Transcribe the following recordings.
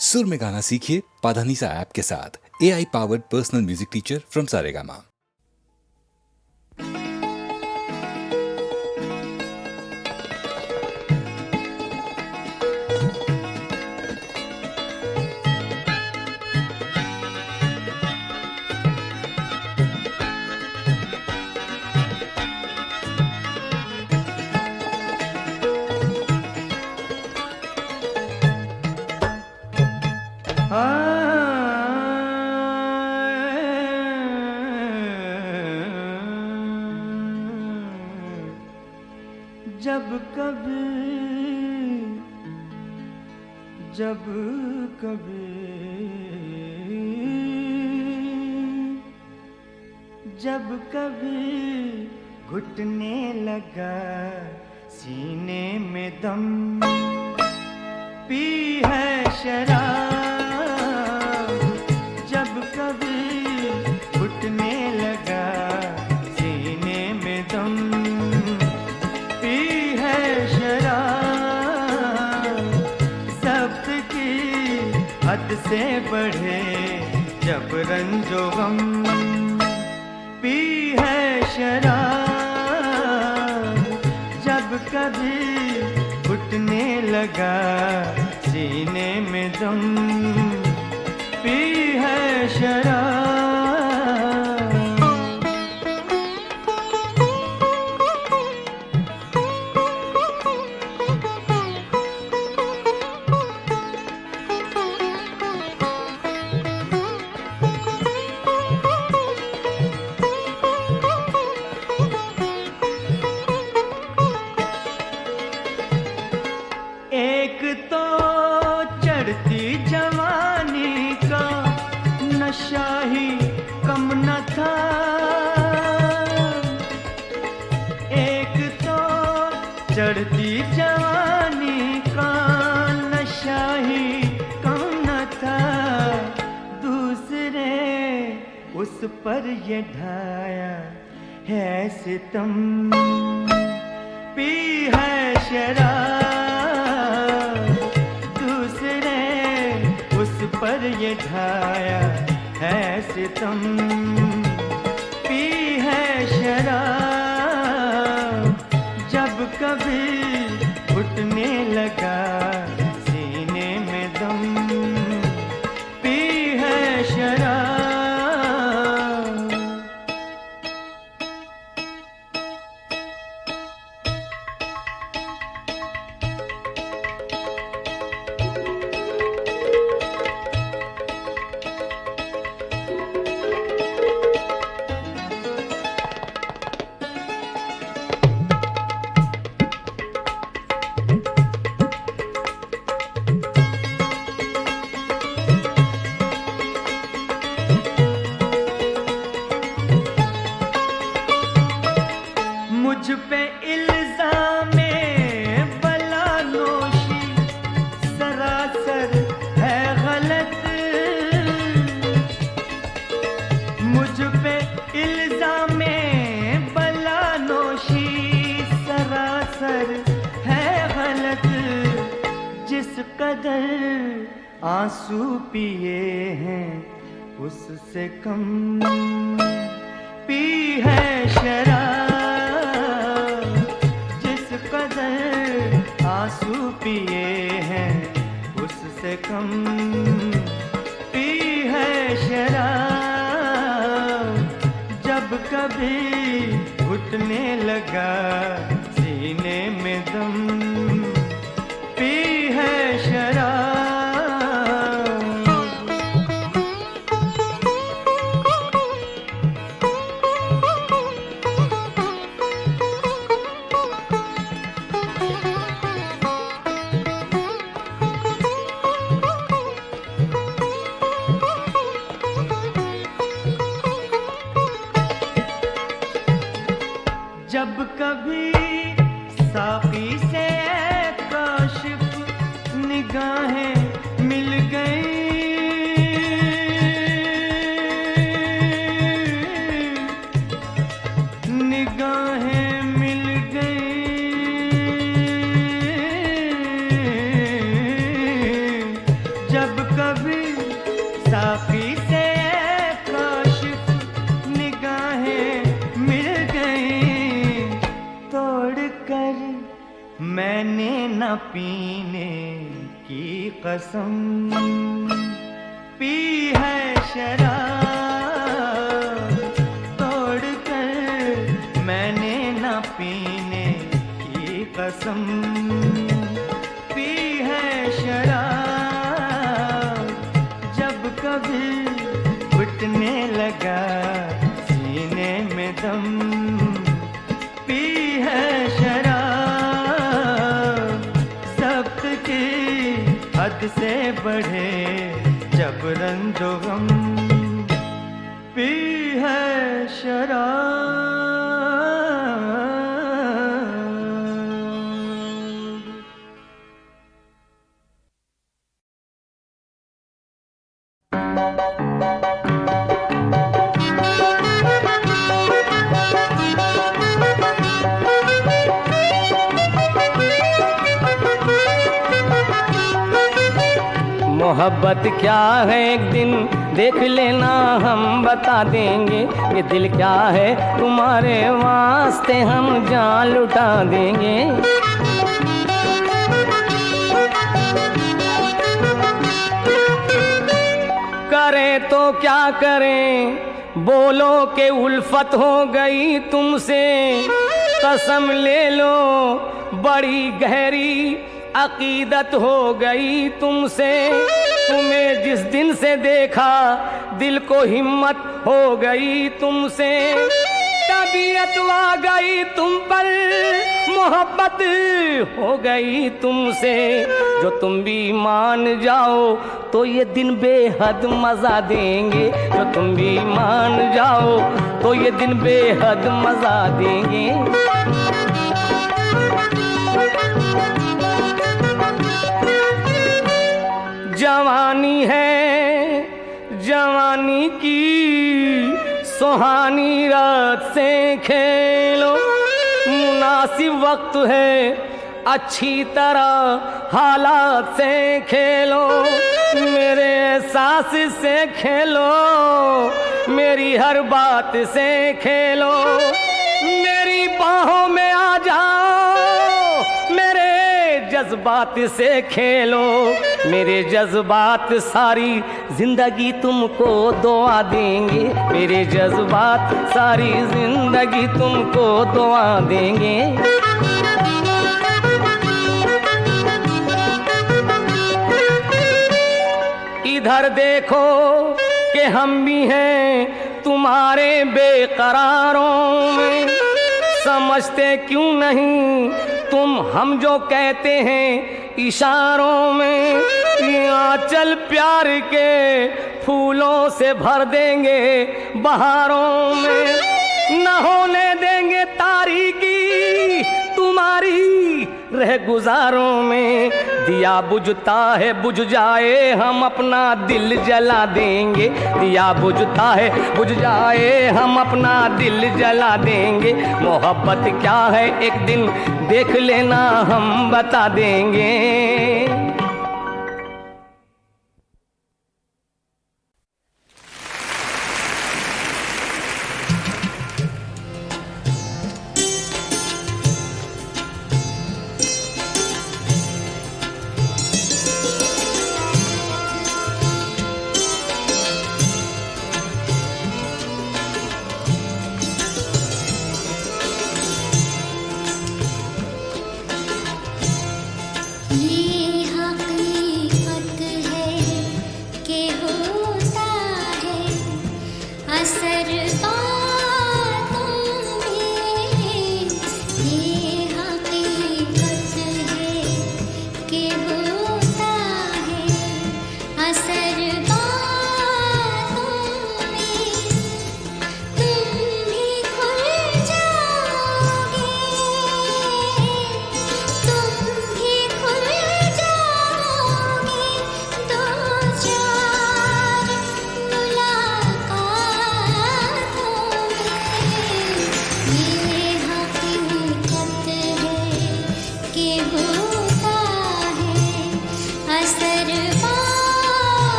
सुर में गाना सीखिए पाधानीसा ऐप के साथ। AI powered personal music teacher from Saregama. जब कभी घुटने लगा सीने में दम, पी है शराब। जब कभी घुटने लगा सीने में दम, पी है शराब। ज़ब्त की हद से बढ़े जब रंजो गम, पी है शराब। जब कभी घुटने लगा सीने में दम, पी है शराब। एक तो चढ़ती जवानी का नशा ही कम न था, एक तो चढ़ती जवानी का नशा ही कम न था। दूसरे उस पर ये ढाया है सितम, पी है शराब। पर ये ढाया है सितम, पी है शराब। जब कभी घुटने लगा सीने में दम, पी है शराब। मुझ पे इल्ज़ामे बलानोशी सरासर है गलत, मुझ पे इल्ज़ामे बलानोशी सरासर है गलत। जिस कदर आंसू पिए हैं उससे कम, पी है शराब। आंसू पिए हैं उससे कम, पी है शराब। जब कभी घुटने लगा सीने में दम, पी है शराब। जब कभी साक़ी से काशिफ निगाहें मिल गई, निगाहें मिल गई। जब कभी साकी से काशिफ निगाहें मिल गई, तोड़ कर मैंने न पीने की कसम पी है शराब, तोड़ कर मैंने न पीने की कसम पी है शराब। जब कभी घुटने लगा सीने में दम, पी है शराब। सब्त की हद से बढ़े जब रंजो गम, पी है शराब। मोहब्बत क्या है एक दिन देख लेना, हम बता देंगे। ये दिल क्या है तुम्हारे वास्ते, हम जान लुटा देंगे। करें तो क्या करें, बोलो के उल्फत हो गई तुमसे। कसम ले लो बड़ी गहरी अकीदत हो गई तुमसे। तुम्हें जिस दिन से देखा दिल को हिम्मत हो गई तुमसे। तबीयत आ गई तुम पर, मोहब्बत हो गई तुमसे। जो तुम भी मान जाओ तो ये दिन बेहद मज़ा देंगे। जो तुम भी मान जाओ तो ये दिन बेहद मज़ा देंगे। जवानी है जवानी की सुहानी रात से खेलो। मुनासिब वक्त है अच्छी तरह हालात से खेलो। मेरे एहसास से खेलो, मेरी हर बात से खेलो। मेरी बाहों में आ जाओ, मेरे जज्बात से खेलो। मेरे जज्बात सारी जिंदगी तुमको दुआ देंगे। मेरे जज्बात सारी जिंदगी तुमको दुआ देंगे। इधर देखो कि हम भी हैं तुम्हारे बेकरारों में। समझते क्यों नहीं तुम हम जो कहते हैं इशारों में। ये आंचल प्यार के फूलों से भर देंगे बहारों में। न होने देंगे तारीकी तुम्हारी रह गुजारों में। दिया बुझता है बुझ जाए, हम अपना दिल जला देंगे। दिया बुझता है बुझ जाए, हम अपना दिल जला देंगे। मोहब्बत क्या है एक दिन देख लेना, हम बता देंगे। ये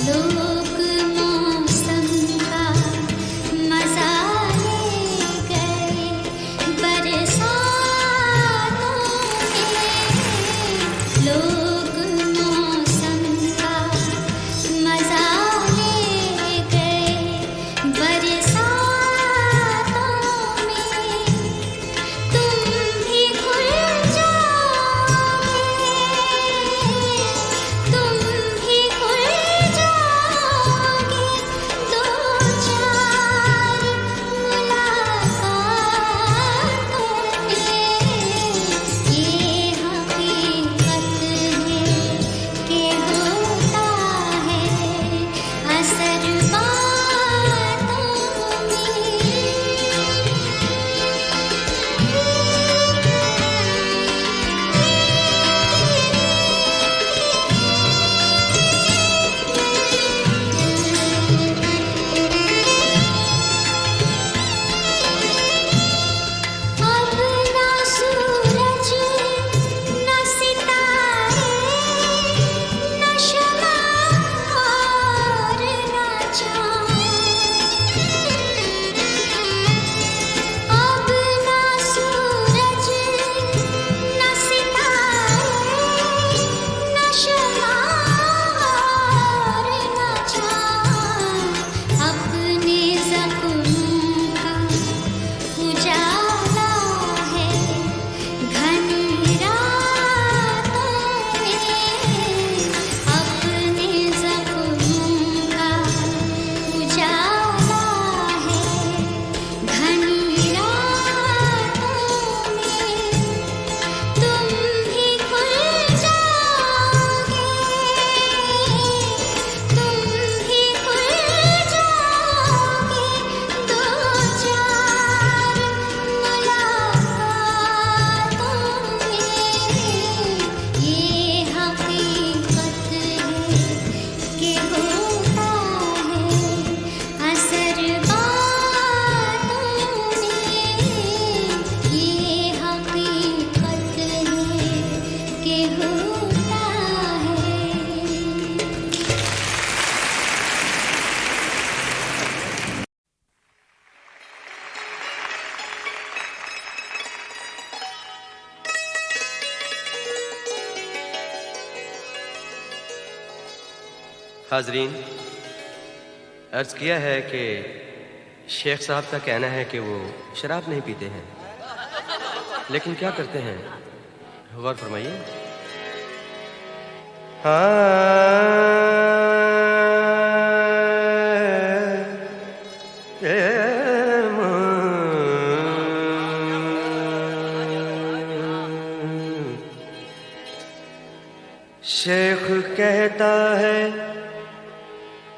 लोग मौसम का मजा ले गए बरसातों में। लोग मौसम का मजा ले गए बरसातों में। तुम भी खुल जाओगे, तुम भी खुल जाओगे दो चार मुलाकातों में। ये हकीकत है कि होता है असर बातों में। अब ना सूरज न सितारे न शमा और न चाँद। अब ना सूरज न सितारे न शमा और न चाँद। अपने ज़ख्मों का उजाला है घनी रातों में। अपने ज़ख्मों का उजाला है घनी रातों में। तुम भी खुल जाओगे, तुम भी खुल जाओगे दो चार मुलाकातों में। ये हकीकत है कि होता है असर बातों में। ये हकीकत है कि होता है। हाजरीन, अर्ज़ किया है कि शेख साहब का कहना है कि वो शराब नहीं पीते हैं, लेकिन क्या करते हैं? गौर फरमाइए। शेख कहता है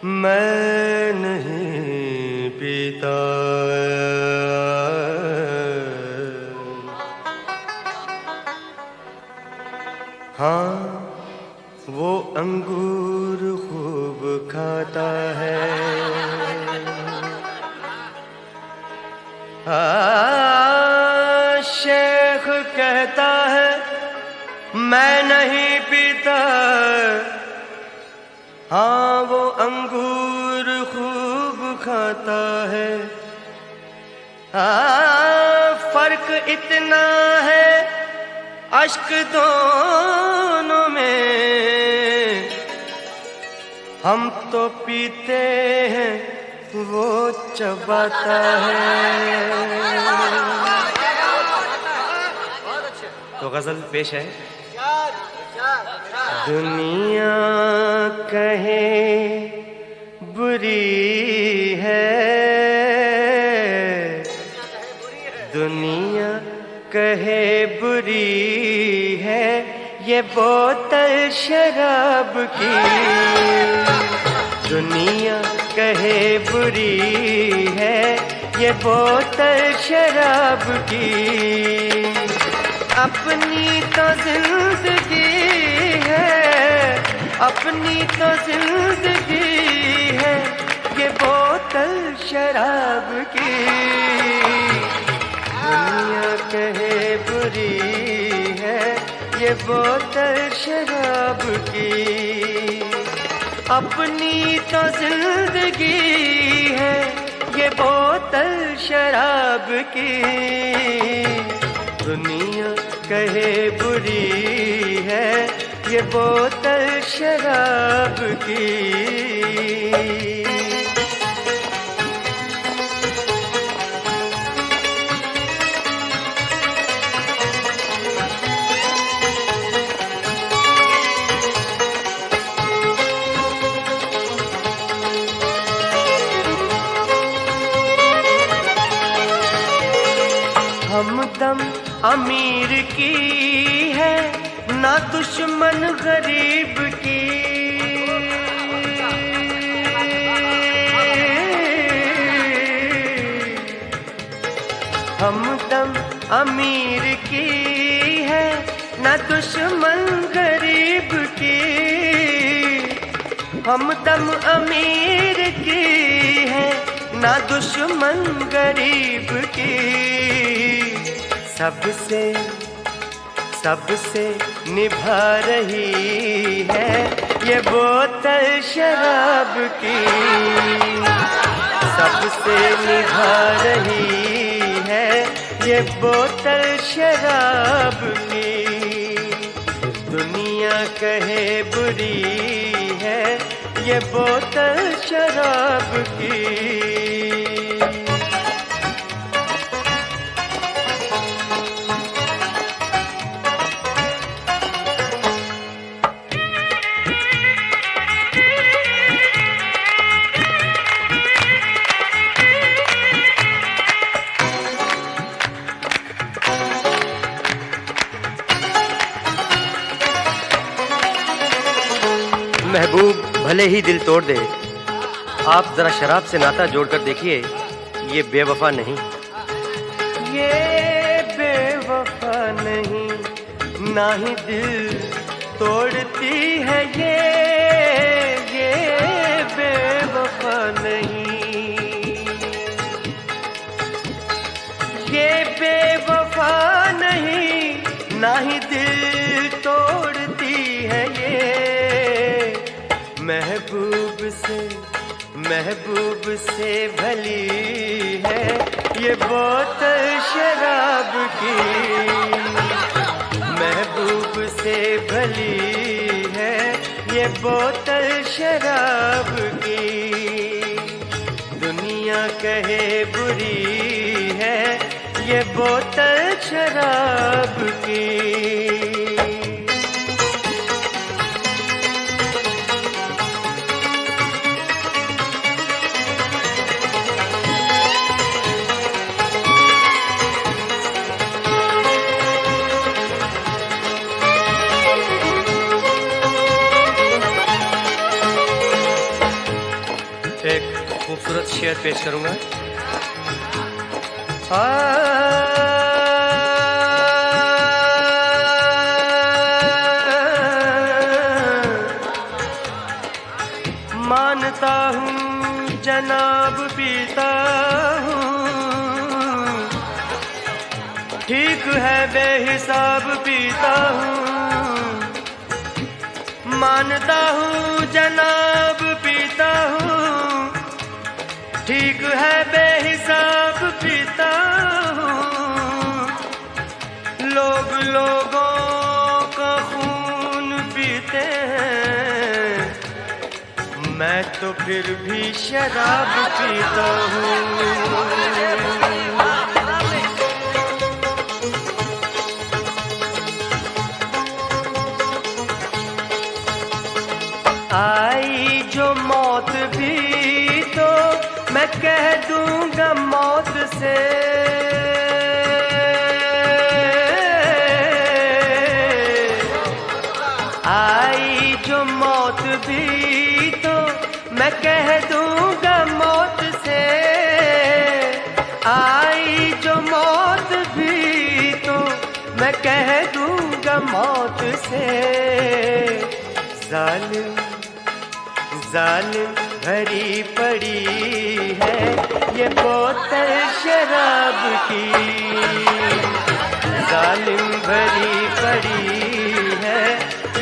मैं नहीं पीता, हाँ वो अंगूर खूब खाता है। शेख कहता है मैं नहीं पीता, हाँ वो अंगूर खूब खाता है। फर्क इतना है अश्क दोनों में, हम तो पीते हैं वो चबाता है। तो गजल पेश है। दुनिया कहे बुरी है, दुनिया कहे बुरी है, ये बोतल शराब की। दुनिया कहे बुरी है, ये बोतल शराब की। अपनी तो जिंदगी है, अपनी तो जिंदगी है, ये बोतल शराब की। दुनिया कहे बुरी है, ये बोतल शराब की। अपनी तो जिंदगी है ये बोतल शराब की। दुनिया कहे बुरी है ये बोतल शराब की। हमदम अमीर की है ना दुश्मन गरीब की। हमदम अमीर की है ना दुश्मन गरीब की। हमदम अमीर की है ना दुश्मन गरीब की। सबसे निभा रही है ये बोतल शराब की। सबसे निभा रही है ये बोतल शराब की। दुनिया कहे बुरी है ये बोतल शराब की। महबूब भले ही दिल तोड़ दे, आप जरा शराब से नाता जोड़कर देखिए, ये बेवफा नहीं। ये बेवफा नहीं, ना ही दिल तोड़ती है ये बेवफा नहीं। ये बेवफा नहीं, ना ही दिल तोड़ती है ये। महबूब से भली है ये बोतल शराब की। महबूब से भली है ये बोतल शराब की। दुनिया कहे बुरी है ये बोतल शराब की। एक खूबसूरत शेर पेश करूंगा। मानता हूँ जनाब पीता हूँ, ठीक है बेहिसाब पीता हूँ। मानता हूँ जनाब पीता हूँ, ठीक है बेहिसाब पीता हूँ। लोग लोगों का खून पीते हैं, मैं तो फिर भी शराब पीता हूँ। आई जो मौत भी तो मैं कह दूंगा मौत से। आई जो मौत भी तो मैं कह दूंगा मौत से। आई जो मौत भी तो मैं कह दूंगा मौत से। जालिम भरी पड़ी है ये बोतल शराब की। जालिम भरी पड़ी है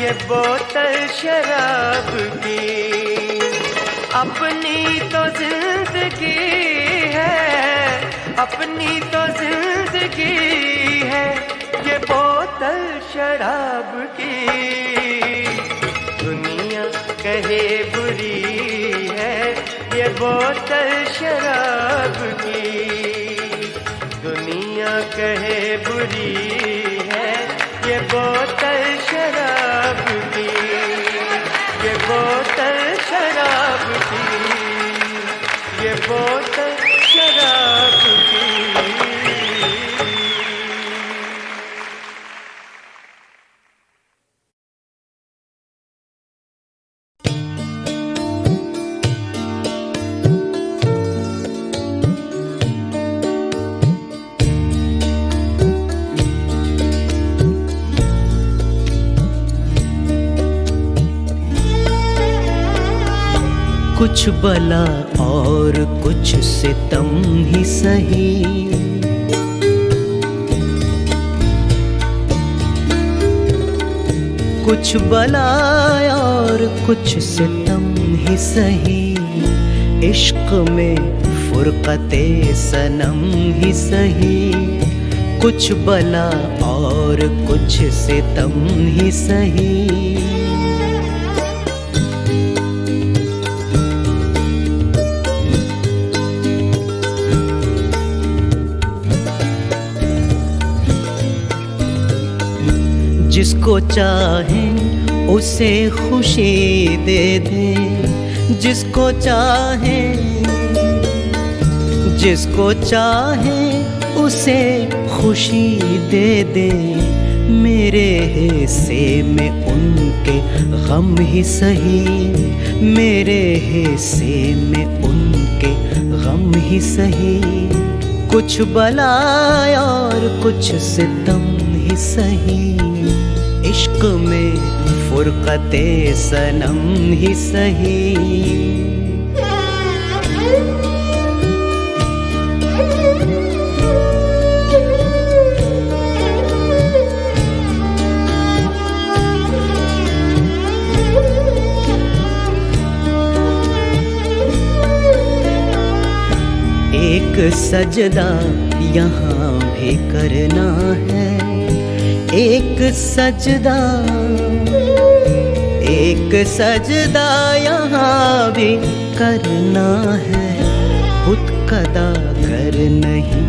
ये बोतल शराब की। अपनी तो जिंदगी है, अपनी तो जिंदगी है ये बोतल शराब की। दुनिया कहे बुरी है ये बोतल शराब की। दुनिया कहे बुरी है ये बोतल शराब की। ये बोतल शराब की, ये बोतल शराब की। कुछ बला और कुछ सितम ही सही, कुछ बला और कुछ सितम ही सही। इश्क में फुरकते सनम ही सही। कुछ बला और कुछ सितम ही सही। जिसको चाहे उसे खुशी दे दे, जिसको चाहे, जिसको चाहे उसे खुशी दे दे। मेरे हिस्से में उनके गम ही सही, मेरे हिस्से में उनके गम ही सही। कुछ बला और कुछ सितम ही सही। इश्क में फुरकते सनम ही सही। एक सजदा यहाँ भी करना है, एक सजदा, एक सजदा यहाँ भी करना है। बुत कदा कर नहीं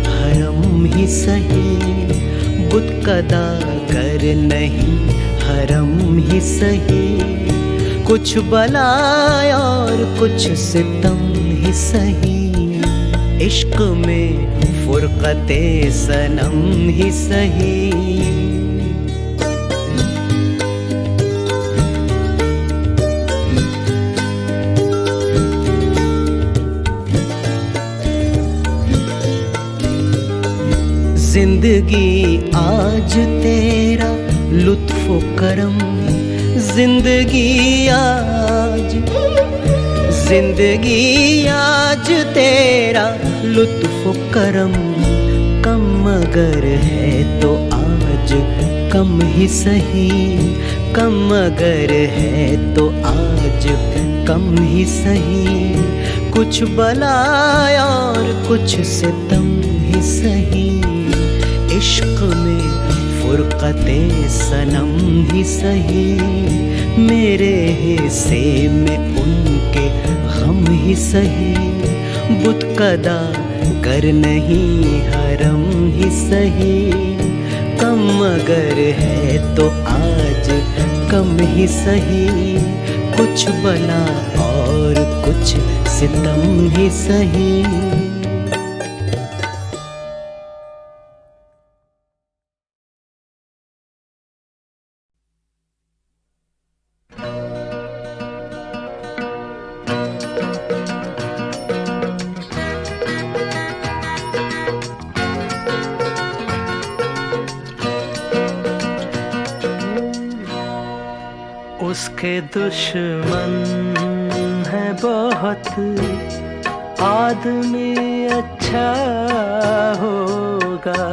हरम ही सही, बुत कदा कर नहीं हरम ही सही। कुछ बला और कुछ सितम ही सही। इश्क में फुरकते सनम ही सही। जिंदगी आज तेरा लुत्फ़ो करम, जिंदगी आज, जिंदगी आज तेरा लुत्फ़ो करम। कम अगर है तो आज कम ही सही, कम अगर है तो आज कम ही सही। कुछ बला और कुछ सितम ही सही। इश्क में फुरकते सनम ही सही। मेरे हिस्से में उनके गम ही सही। बुत कदा कर नहीं हरम ही सही। कम अगर है तो आज कम ही सही। कुछ बला और कुछ सितम ही सही। उसके दुश्मन है बहुत, आदमी अच्छा होगा।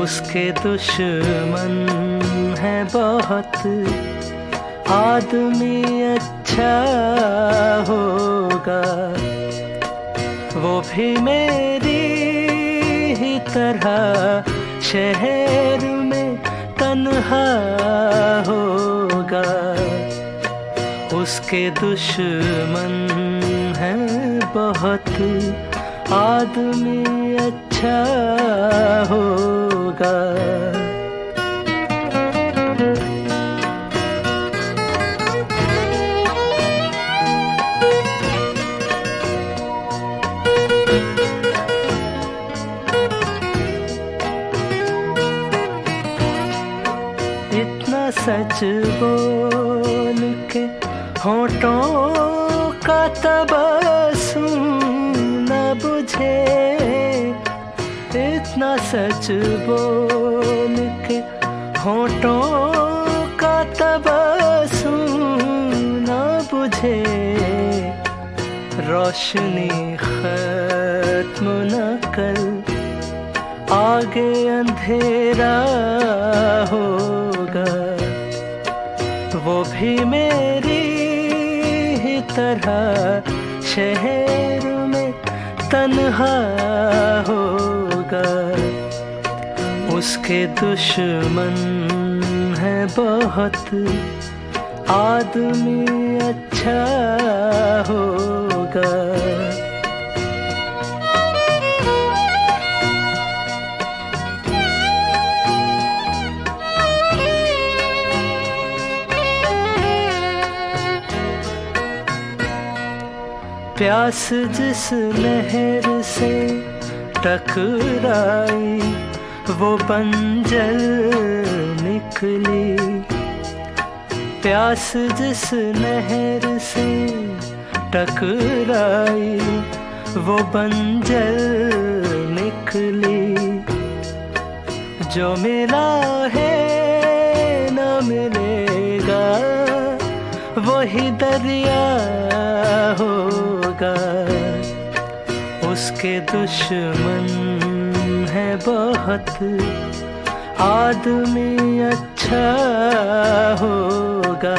उसके दुश्मन है बहुत, आदमी अच्छा होगा, वो भी मेरी ही तरह शहर में तन्हा होगा। उसके दुश्मन हैं बहुत, आदमी अच्छा होगा। इतना सच बोल के होठों का तबस्सुम न बुझे, इतना सच बोल के होठों का तबस्सुम न बुझे। रोशनी खत्म न कर, आगे अंधेरा होगा। वो भी मेरी ही तरह शहर में तन्हा होगा। उसके दुश्मन हैं बहुत, आदमी अच्छा होगा। प्यास जिस नहर से टकराई वो बंजर निकली। प्यास जिस नहर से टकराई वो बंजर निकली। जो मिला है न मिलेगा वही दरिया होगा। उसके दुश्मन है बहुत, आदमी अच्छा होगा।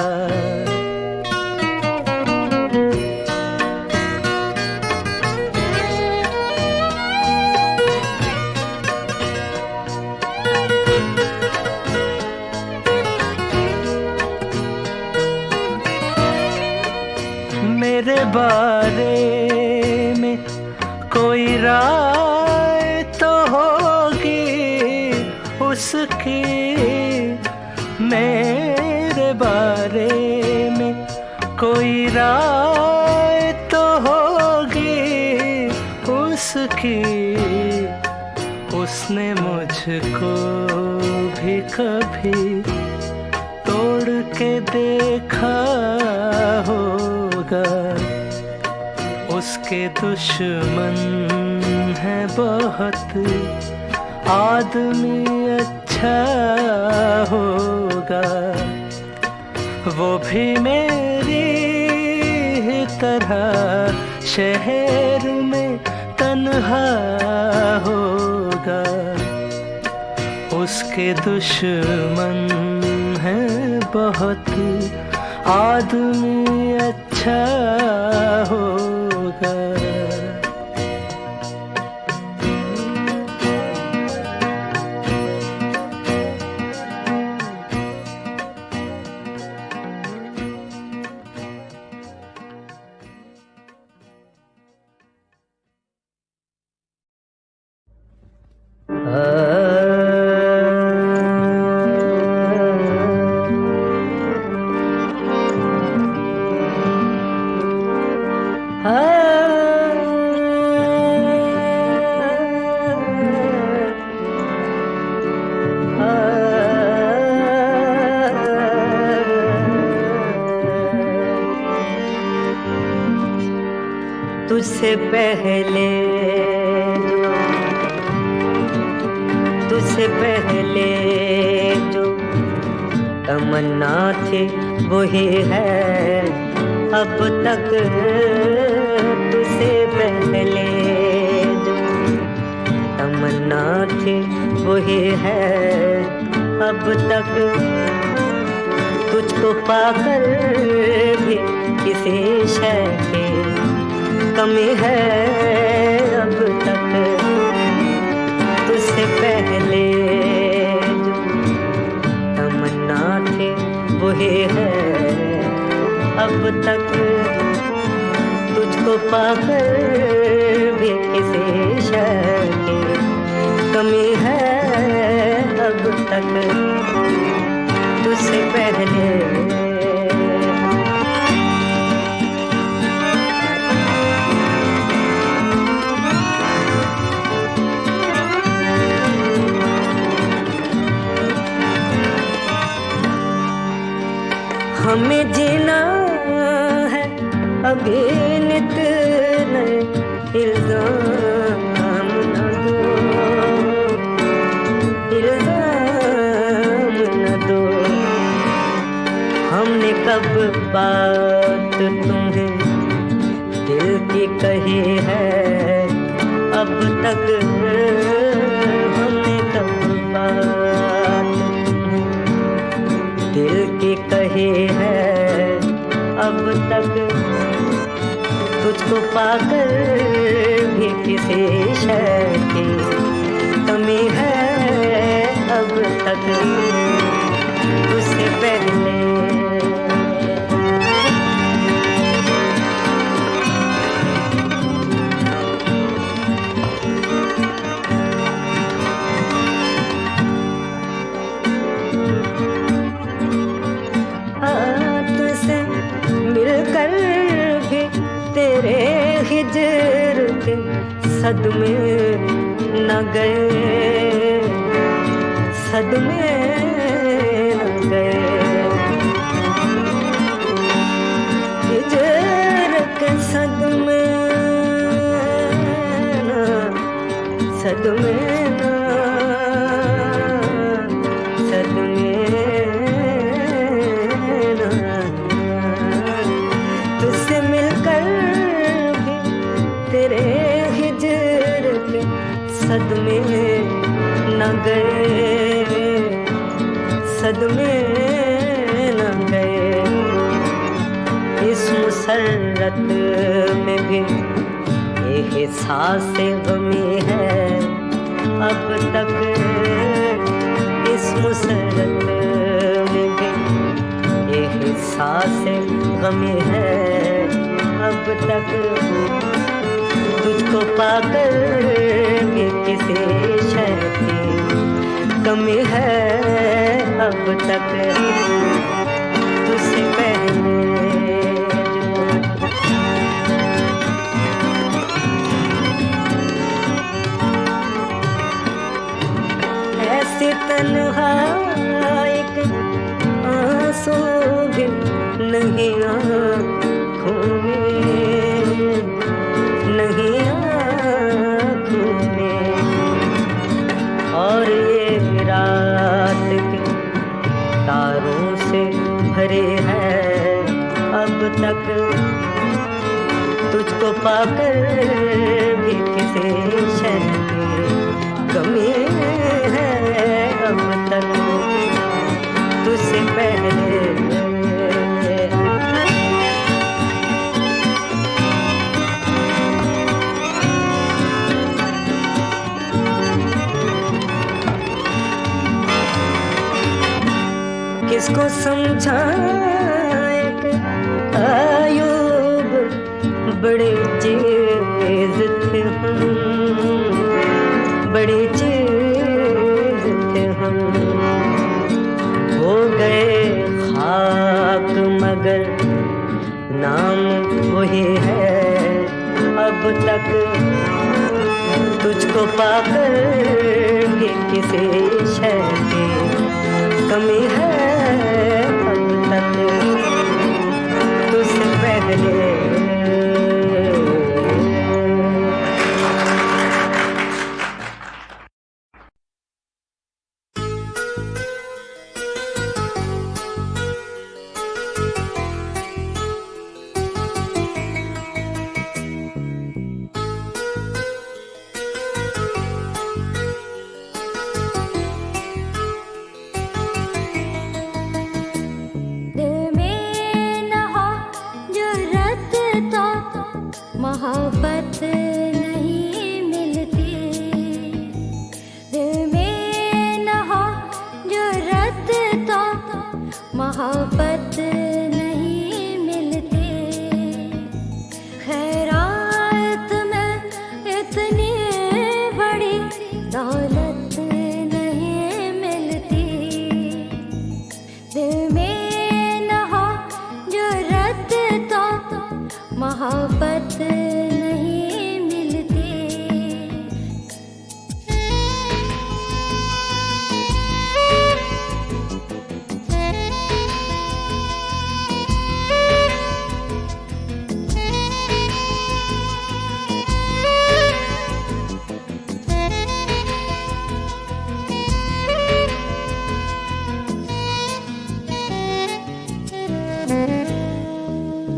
मेरे बारे में कोई राय तो होगी उसकी, मेरे बारे में कोई राय तो होगी उसकी। उसने मुझको भी कभी तोड़ के देखा होगा। उसके दुश्मन हैं बहुत, आदमी अच्छा होगा। वो भी मेरी ही तरह शहर में तन्हा होगा। उसके दुश्मन हैं बहुत, आदमी अच्छा होगा। तुझसे पहले जो तमन्ना थी वही है अब तक। तुझसे पहले जो तमन्ना थी वही है अब तक। तुझको पाकर भी किसी शय के कमी है अब तक तुझसे पहले जो तमन्ना थी वही है अब तक तुझको पाकर भी किसी शय की कमी है अब तक तुझसे पहले हमें जीना है अभी नित नए इल्जाम न दो, इल्जाम न दो। हमने कब बात तुम्हें दिल की कही है अब तक, हमने कब बात दिल की कही है अब तक तुझको पाकर भी किसी शय की कमी है अब तक तुझसे पहले। तेरे हिजर के सदमे न गए, सदमे न गए। हिजर के सदमे न, सदमे न, सदमे न। तुझसे मिलकर तेरे हिजर के सदमे न गए, सदमे न गए। इस मुसर्रत में भी एहसास गमी है अब तक, इस मुसर्रत में भी एहसास गमी है अब तक तुझको पाकर भी किसी शय की कमी है अब तक तुझसे पहले। ऐसी तन्हाई के आंसू भी नहीं आँखों में, नहीं आँखों में। और ये रात के तारों से भरे हैं अब तक तुझको पाकर भी किसी शय की कमी है अब तक तुझसे पहले। किसको समझाए कि आयूब बड़े चीज थे हम, बड़े चीज थे हम। हो गए खाक मगर नाम वही है अब तक तुझको पाकर भी किसी शय की कमी है अब तक तुझसे पहले। दिल में न हो जुर्रत मोहब्बत नहीं मिलती। दिल में न हो जुर्रत तो मोहब्बत नहीं मिलती। खैरात में इतनी बड़ी दौलत नहीं मिलती। दिल में न हो जुर्रत तो मोहब्बत नहीं मिलती।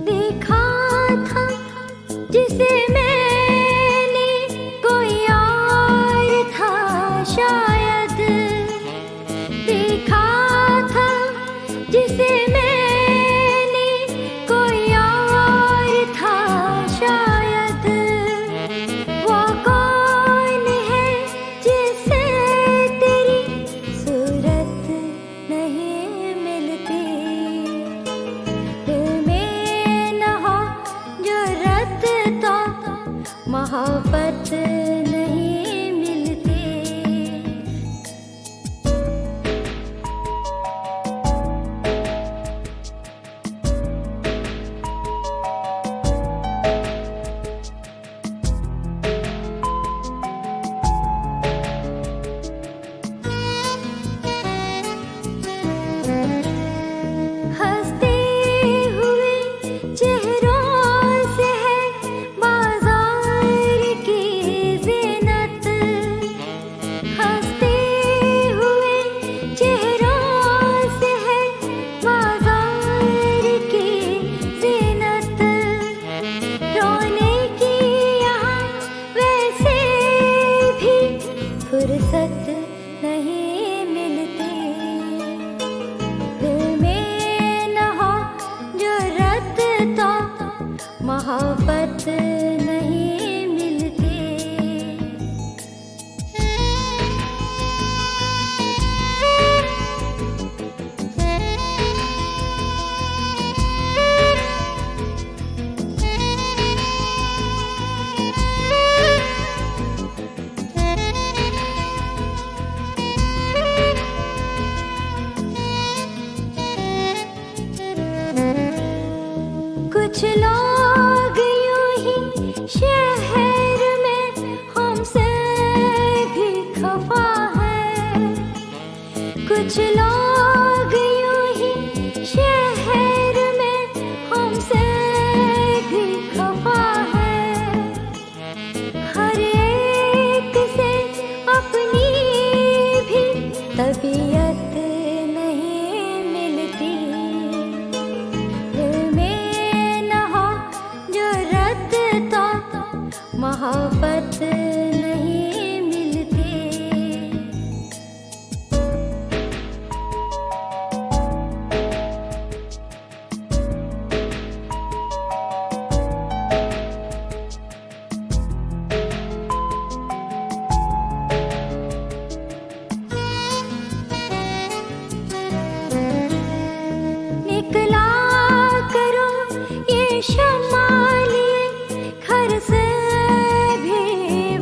देखा था जिसे मैंने कोई और था शायद। देखा था जिसे मैंने कोई और था शायद। वो कौन है जिसे तेरी सूरत नहीं मिलती। दिल में न हो जुर्रत तो मोहब्बत नहीं मिलती। हंसते हुए चेहरों से है बाजार की ज़ीनत। हंसते हुए चेहरों से है बाजार की ज़ीनत। रोने की यहाँ वैसे भी फुर्सत नहीं मिलती। दिल में न हो जुर्रत तो मोहब्बत नहीं मिलती। कुछ लोग यूं ही शहर में हमसे भी खफा है। कुछ लोग यूं ही शहर में हमसे भी खफा है। हर एक से अपनी भी तबीयत नहीं मिलती। दिल में न हो जुर्रत तो मोहब्बत नहीं मिलती। निकला करो ये शम्मा लिए घर से भी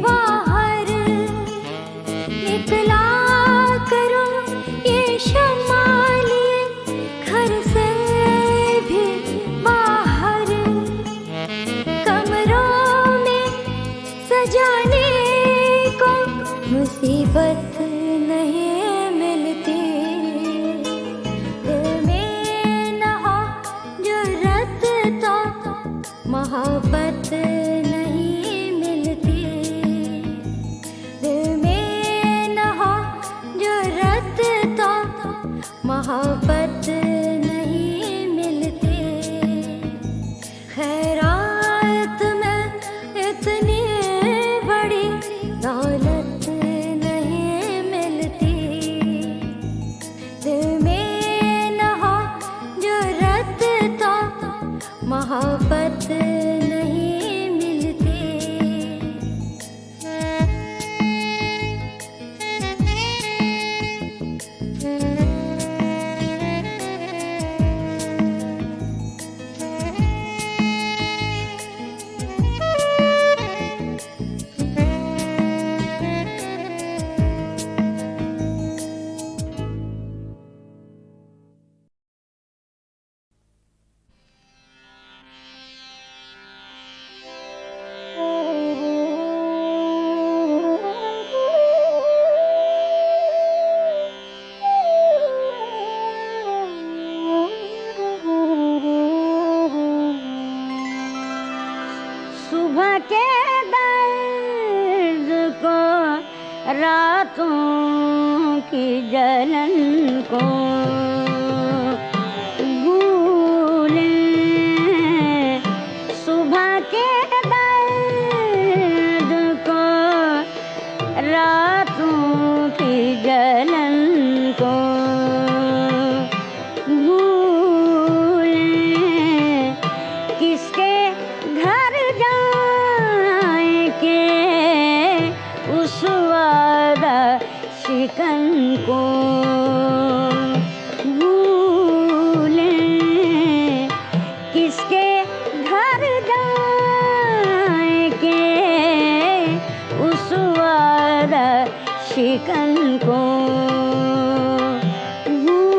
सुबह के दर्द को, रातों की जलन को भूलें। सुबह के दर्द को, रातों की जलन को भूलें। किसके घर जाए के उस वादा शिकन को भूलें। किसके घर जाए के उस वादा शिकन को भूलें।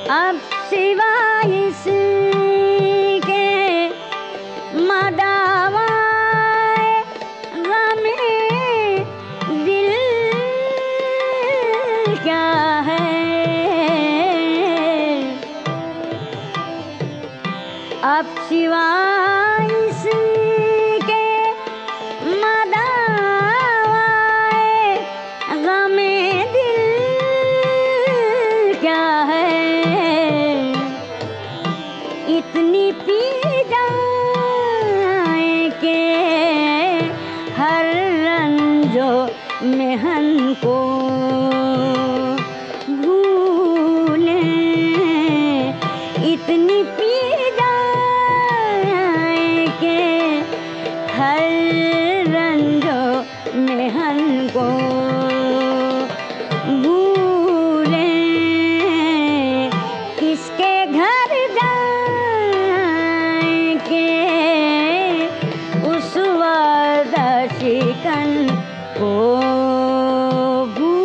अब सिवाय इसके मदावाए गमे दिल क्या है। अब सिवाय इसके मदावाए गमे दिल क्या है। इतनी पी जाए के हर रंजो मेहन को भूलें। इतनी पी जाए के हर रंजो मेहन को भूलें। किसके घर जाए के उस वादा शिकन को भूलें।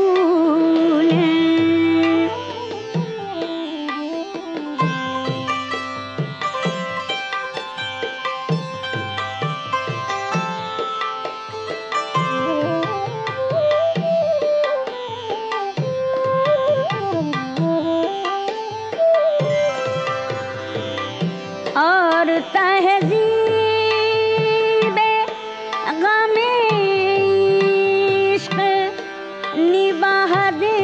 और तहज़ीबे गमे इश्क़ निभाह दे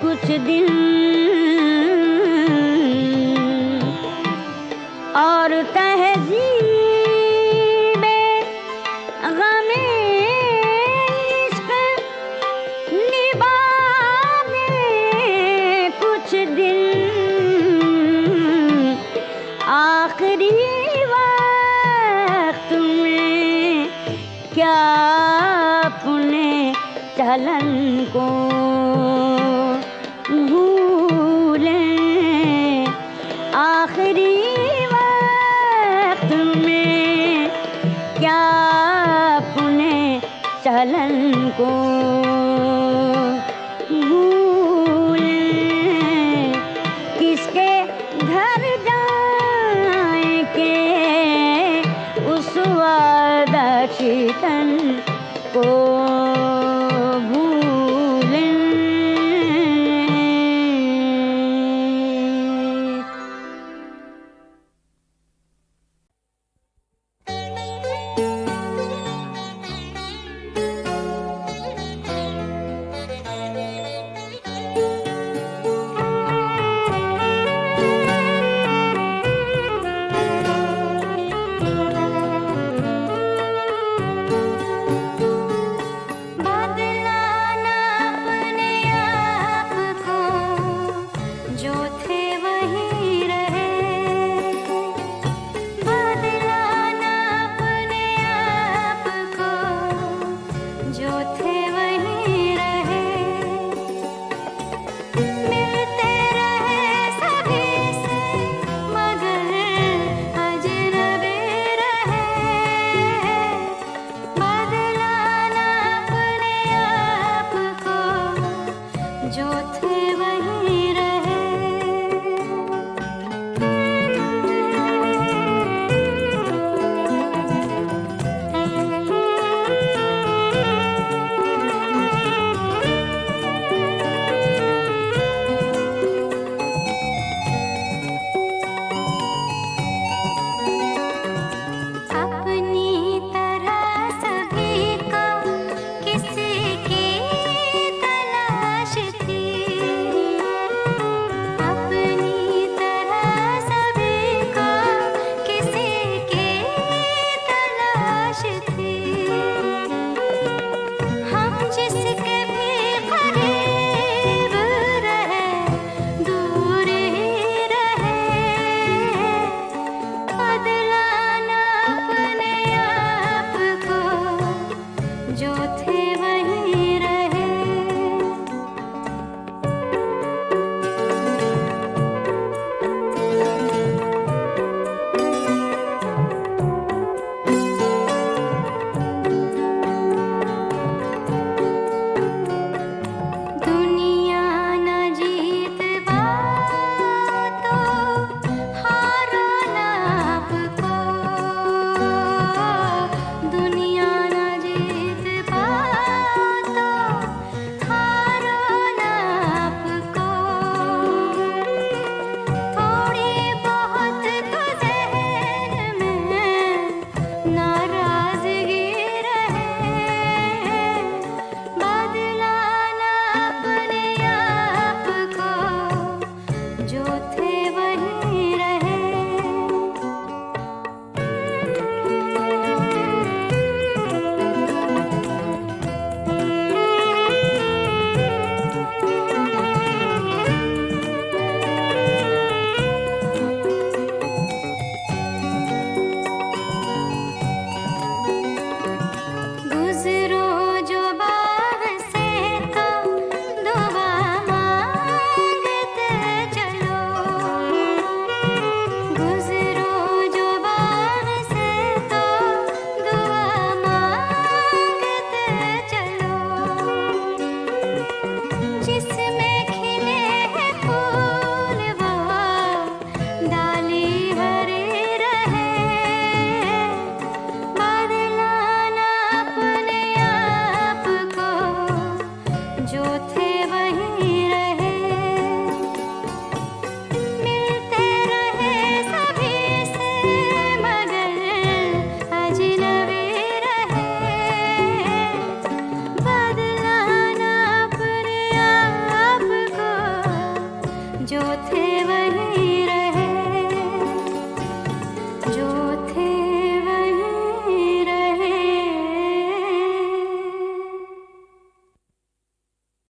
कुछ दिन। और तहज़ीबे गमे इश्क़ निभाह दे कुछ दिन। आखिरी वक्त में क्या अपने चलन को भूलें। आखिरी वक्त में क्या अपने चलन को भूलें। किसके घर जाए के उस वादा शिकन